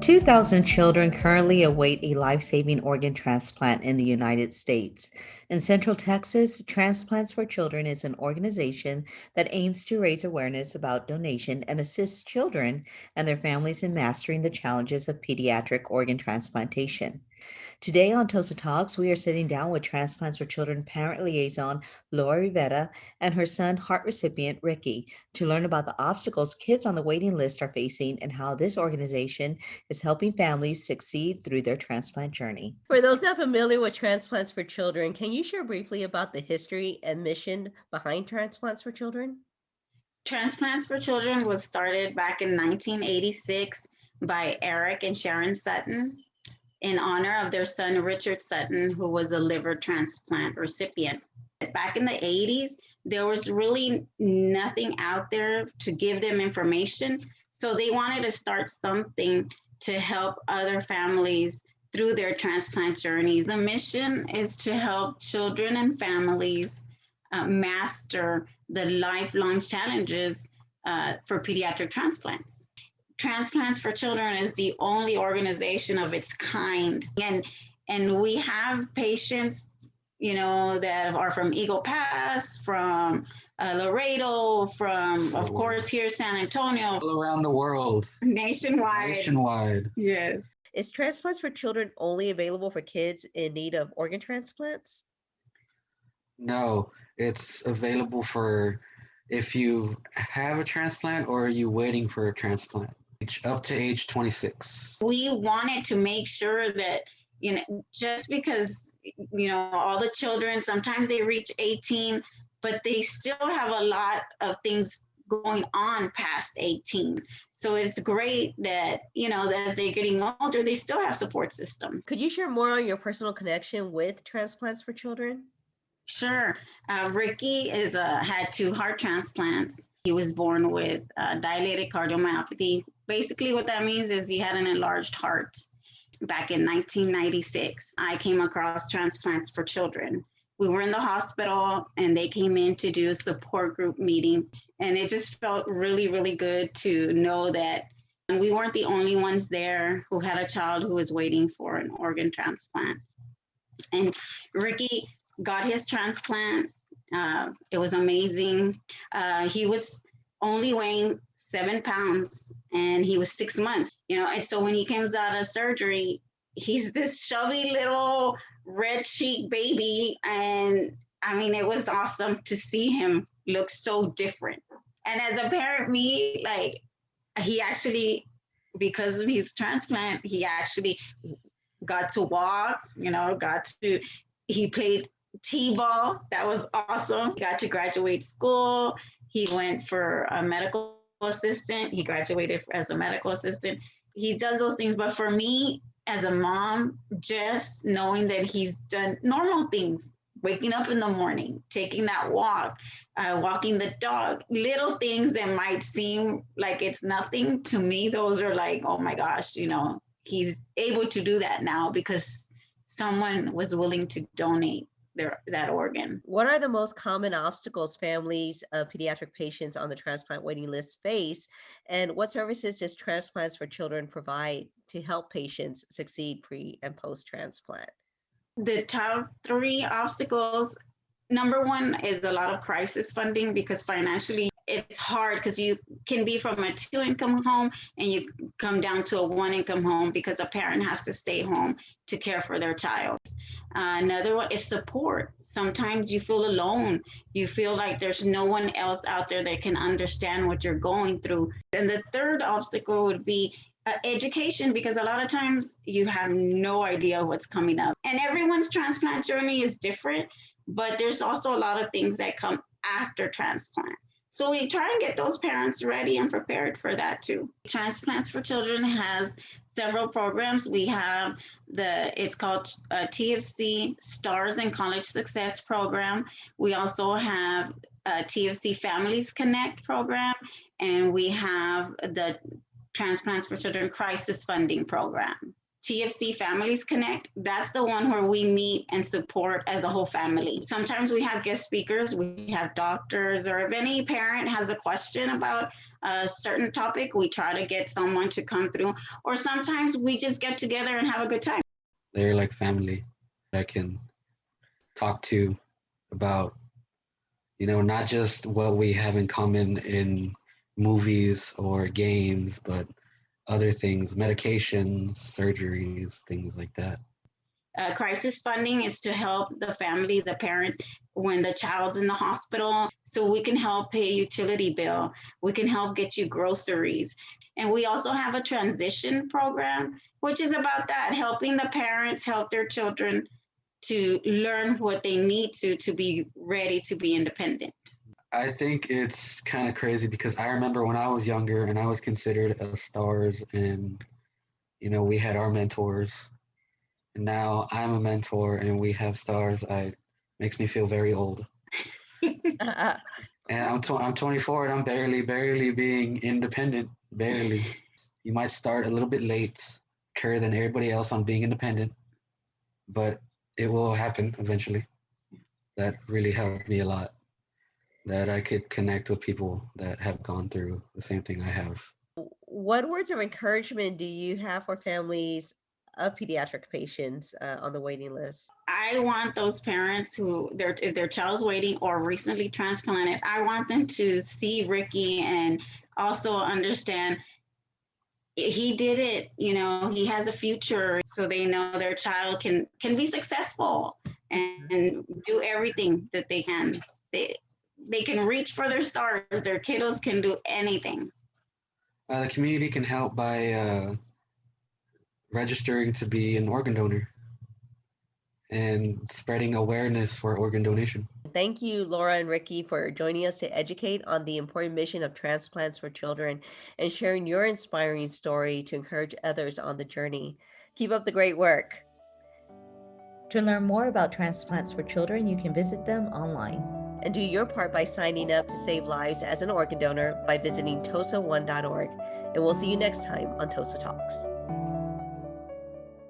2,000 children currently await a life-saving organ transplant in the United States. In Central Texas, Transplants for Children is an organization that aims to raise awareness about donation and assist children and their families in mastering the challenges of pediatric organ transplantation. Today on TOSA Talks, we are sitting down with Transplants for Children parent liaison Rivera and her son, heart recipient Ricky, to learn about the obstacles kids on the waiting list are facing and how this organization is helping families succeed through their transplant journey. For those not familiar with Transplants for Children, can you share briefly about the history and mission behind Transplants for Children? Transplants for Children was started back in 1986 by Eric and Sharon Sutton in honor of their son, Richard Sutton, who was a liver transplant recipient. Back in the 80s, there was really nothing out there to give them information. So they wanted to start something to help other families through their transplant journeys. The mission is to help children and families master the lifelong challenges for pediatric transplants. Transplants for Children is the only organization of its kind. And we have patients, that are from Eagle Pass, from Laredo, from, of course, here, San Antonio. All around the world. Nationwide. Yes. Is Transplants for Children only available for kids in need of organ transplants? No, it's available for if you have a transplant or are you waiting for a transplant, up to age 26. We wanted to make sure that, just because, all the children, sometimes they reach 18, but they still have a lot of things going on past 18. So it's great that, as they're getting older, they still have support systems. Could you share more on your personal connection with Transplants for Children? Sure. Ricky had 2 heart transplants. He was born with dilated cardiomyopathy. Basically, what that means is he had an enlarged heart. Back in 1996, I came across Transplants for Children. We were in the hospital and they came in to do a support group meeting. And it just felt really, really good to know that we weren't the only ones there who had a child who was waiting for an organ transplant. And Ricky got his transplant. It was amazing. He was only weighing 7 pounds and he was 6 months, and so when he comes out of surgery, he's this chubby little red cheek baby. And I mean, it was awesome to see him look so different. And as a parent, he actually, because of his transplant, he actually got to walk, he played T-ball. That was awesome. He got to graduate school. He went for a medical assistant. He graduated as a medical assistant. He does those things. But for me, as a mom, just knowing that he's done normal things, waking up in the morning, taking that walk, walking the dog, little things that might seem like it's nothing, to me, those are like, oh my gosh, he's able to do that now because someone was willing to donate that organ. What are the most common obstacles families of pediatric patients on the transplant waiting list face? And what services does Transplants for Children provide to help patients succeed pre and post-transplant? The top 3 obstacles, number 1 is a lot of crisis funding, because financially it's hard, because you can be from a 2-income home and you come down to a 1-income home because a parent has to stay home to care for their child. Another one is support. Sometimes you feel alone. You feel like there's no one else out there that can understand what you're going through. And the third obstacle would be education, because a lot of times you have no idea what's coming up. And everyone's transplant journey is different, but there's also a lot of things that come after transplant. So we try and get those parents ready and prepared for that too. Transplants for Children has several programs. We have it's called TFC Stars in College Success program. We also have TFC Families Connect program, and we have the Transplants for Children Crisis Funding program. TFC Families Connect. That's the one where we meet and support as a whole family. Sometimes we have guest speakers, we have doctors, or if any parent has a question about a certain topic, we try to get someone to come through. Or sometimes we just get together and have a good time. They're like family I can talk to about, not just what we have in common in movies or games, but other things, medications, surgeries, things like that. Crisis funding is to help the family, the parents, when the child's in the hospital. So we can help pay a utility bill. We can help get you groceries. And we also have a transition program, which is about that, helping the parents help their children to learn what they need to be ready to be independent. I think it's kind of crazy because I remember when I was younger and I was considered a stars and, we had our mentors. And now I'm a mentor and we have stars. Makes me feel very old. And I'm 24 and I'm barely being independent. Barely. You might start a little bit late, than everybody else on being independent, but it will happen eventually. That really helped me a lot. That I could connect with people that have gone through the same thing I have. What words of encouragement do you have for families of pediatric patients on the waiting list? I want those parents who if their child's waiting or recently transplanted, I want them to see Ricky and also understand he did it. He has a future, so they know their child can be successful and do everything that they can. They can reach for their stars. Their kiddos can do anything. The community can help by registering to be an organ donor and spreading awareness for organ donation. Thank you, Laura and Ricky, for joining us to educate on the important mission of Transplants for Children and sharing your inspiring story to encourage others on the journey. Keep up the great work. To learn more about Transplants for Children, you can visit them online. And do your part by signing up to save lives as an organ donor by visiting TOSA1.org. And we'll see you next time on TOSA Talks.